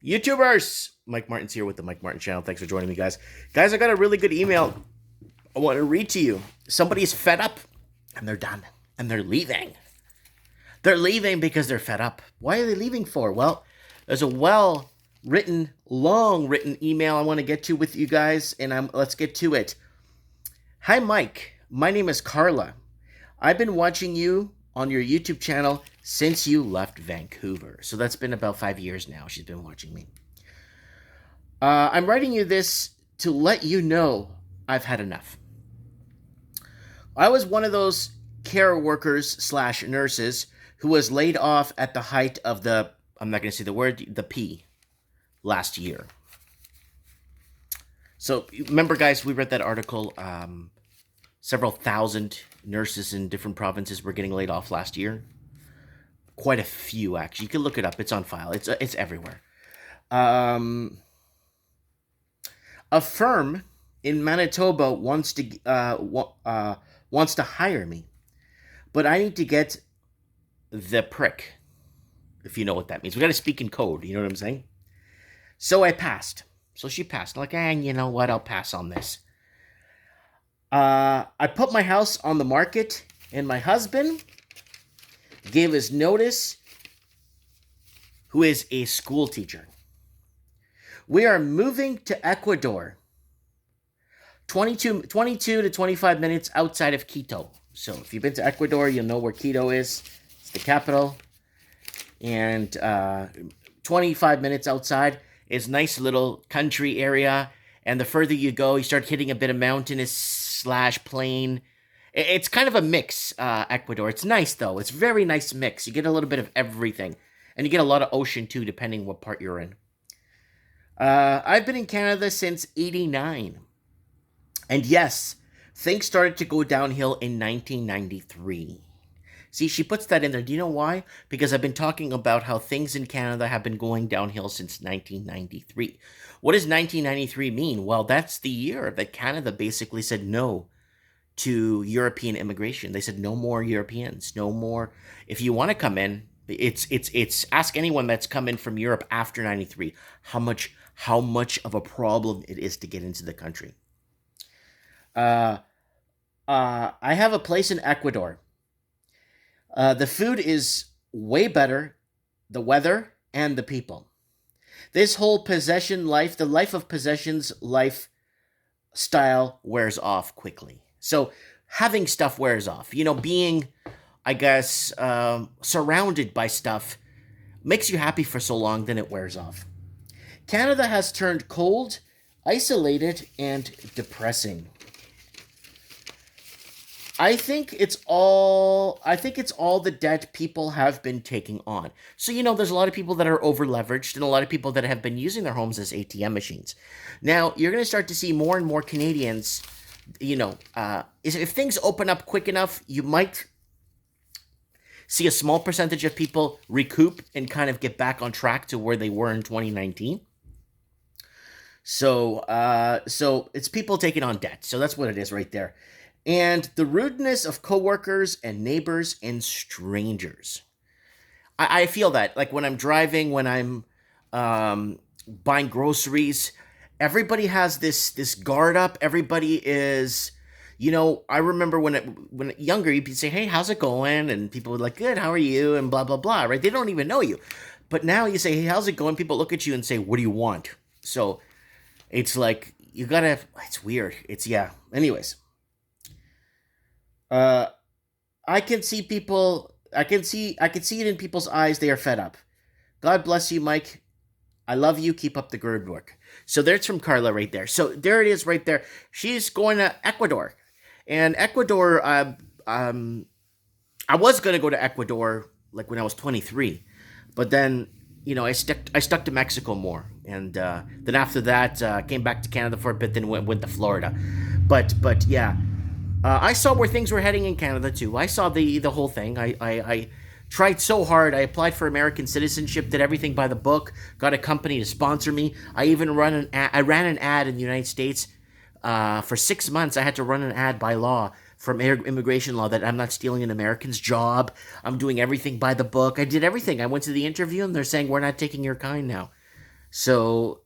YouTubers! Mike Martin's here with the Mike Martin channel. Thanks for joining me, guys. Guys, I got a really good email I want to read to you. Somebody's fed up and they're done and they're leaving. They're leaving because they're fed up. Why are they leaving for? Well, there's a long written email I want to get to with you guys, and let's get to it. Hi, Mike. My name is Carla. I've been watching you on your YouTube channel since you left Vancouver. So that's been about 5 years now. She's been watching me. I'm writing you this to let you know I've had enough. I was one of those care workers slash nurses who was laid off at the height of I'm not going to say the word, the P, last year. So remember, guys, we read that article. Several thousand nurses in different provinces were getting laid off last year. Quite a few, actually. You can look it up. It's on file. It's everywhere. A firm in Manitoba wants to hire me, but I need to get the prick, if you know what that means. We got to speak in code. You know what I'm saying? So I passed. So she passed. I'm like, you know what? I'll pass on this. I put my house on the market, and my husband gave his notice, who is a school teacher. We are moving to Ecuador, 22 to 25 minutes outside of Quito. So if you've been to Ecuador, you'll know where Quito is. It's the capital. And 25 minutes outside is a nice little country area. And the further you go, you start hitting a bit of mountainous slash plain. It's kind of a mix, Ecuador. It's nice, though. It's a very nice mix. You get a little bit of everything. And you get a lot of ocean, too, depending what part you're in. I've been in Canada since '89. And yes, things started to go downhill in 1993. See, she puts that in there. Do you know why? Because I've been talking about how things in Canada have been going downhill since 1993. What does 1993 mean? Well, that's the year that Canada basically said no to European immigration. They said no more Europeans, no more. If you want to come in, it's ask anyone that's come in from Europe after 93 how much of a problem it is to get into the country. I have a place in Ecuador. The food is way better, the weather, and the people. This whole possession life, the life of possessions lifestyle wears off quickly. So having stuff wears off. You know, being, I guess, surrounded by stuff makes you happy for so long, then it wears off. Canada has turned cold, isolated, and depressing. I think it's all the debt people have been taking on. So, you know, there's a lot of people that are over leveraged and a lot of people that have been using their homes as ATM machines. Now, you're going to start to see more and more Canadians, if things open up quick enough, you might see a small percentage of people recoup and kind of get back on track to where they were in 2019. So it's people taking on debt. So that's what it is right there. And the rudeness of coworkers and neighbors and strangers. I feel that, like when I'm driving, when I'm buying groceries, everybody has this guard up. Everybody is, I remember when younger, you'd say, "Hey, how's it going?" And people would like, "Good, how are you?" And blah blah blah. Right? They don't even know you, but now you say, "Hey, how's it going?" People look at you and say, "What do you want?" So it's like you gotta. It's weird. Yeah. Anyways. I can see people. I can see it in people's eyes. They are fed up. God bless you, Mike. I love you. Keep up the good work. So there's from Carla right there. So there it is right there. She's going to Ecuador, and Ecuador. I was gonna go to Ecuador like when I was 23, but then I stuck to Mexico more, and then after that came back to Canada for a bit. Then went to Florida, but yeah. I saw where things were heading in Canada too. I saw the whole thing. I tried so hard. I applied for American citizenship, did everything by the book, got a company to sponsor me. I even ran an ad in the United States for 6 months. I had to run an ad by law from immigration law that I'm not stealing an American's job. I'm doing everything by the book. I did everything. I went to the interview and they're saying, "We're not taking your kind now." So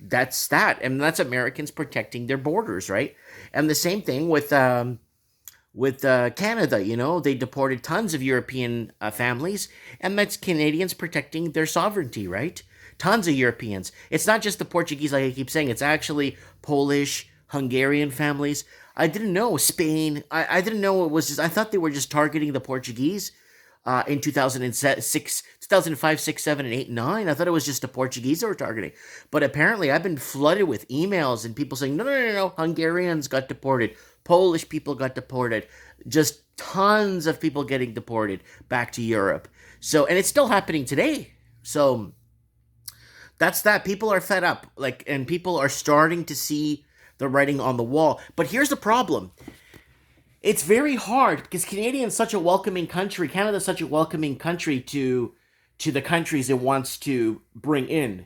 that's that, and that's Americans protecting their borders, right? And the same thing with Canada. You know, they deported tons of European families, and that's Canadians protecting their sovereignty, right? Tons of Europeans. It's not just the Portuguese, like I keep saying. It's actually Polish, Hungarian families. I didn't know Spain. I didn't know it was just. I thought they were just targeting the Portuguese. In 2006, 2005, 6, 7, and 8, 9. I thought it was just the Portuguese they were targeting. But apparently, I've been flooded with emails and people saying, no, no, no, no, Hungarians got deported. Polish people got deported. Just tons of people getting deported back to Europe. So, and it's still happening today. So, that's that. People are fed up. Like, and people are starting to see the writing on the wall. But here's the problem. It's very hard because Canadians such a welcoming country. Canada's such a welcoming country to the countries it wants to bring in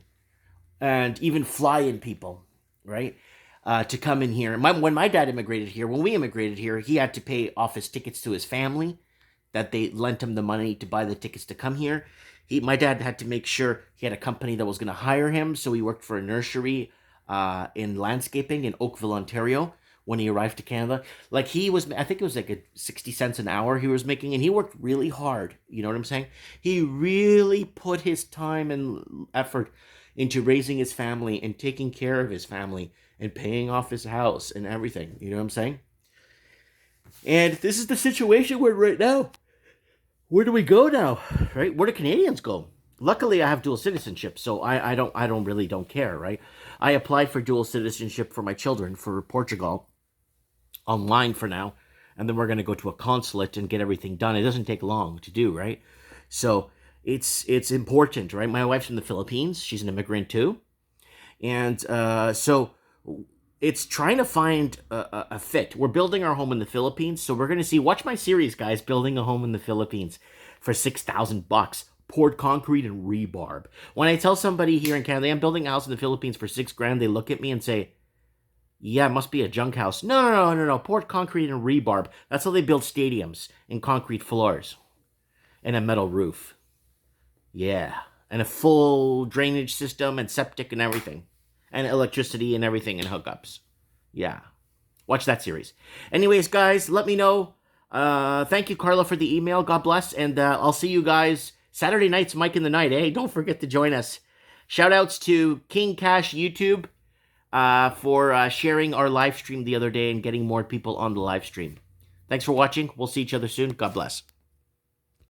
and even fly in people, right? To come in here. When my dad immigrated here, when we immigrated here, he had to pay off his tickets to his family, that they lent him the money to buy the tickets to come here. My dad had to make sure he had a company that was going to hire him, so he worked for a nursery in landscaping in Oakville, Ontario, when he arrived to Canada. Like he was, I think it was like a 60 cents an hour he was making, and he worked really hard. You know what I'm saying? He really put his time and effort into raising his family and taking care of his family and paying off his house and everything. You know what I'm saying? And this is the situation we're right now. Where do we go now? Right? Where do Canadians go? Luckily, I have dual citizenship, so I don't care, right? I applied for dual citizenship for my children for Portugal online for now, and then we're going to go to a consulate and get everything done. It doesn't take long to do, right? So it's important, right? My wife's from the Philippines. She's an immigrant too. And so it's trying to find a fit. We're building our home in the Philippines, so we're going to see. Watch my series, guys, Building a Home in the Philippines for $6,000. Poured concrete and rebarb. When I tell somebody here in Canada, I'm building a house in the Philippines for $6,000, they look at me and say, yeah, it must be a junk house. No. Poured concrete and rebarb. That's how they build stadiums, in concrete floors and a metal roof. Yeah. And a full drainage system and septic and everything. And electricity and everything and hookups. Yeah. Watch that series. Anyways, guys, let me know. Thank you, Carla, for the email. God bless. And I'll see you guys Saturday nights, Mike in the Night. Hey, don't forget to join us. Shout outs to King Cash YouTube for sharing our live stream the other day and getting more people on the live stream. Thanks for watching. We'll see each other soon. God bless.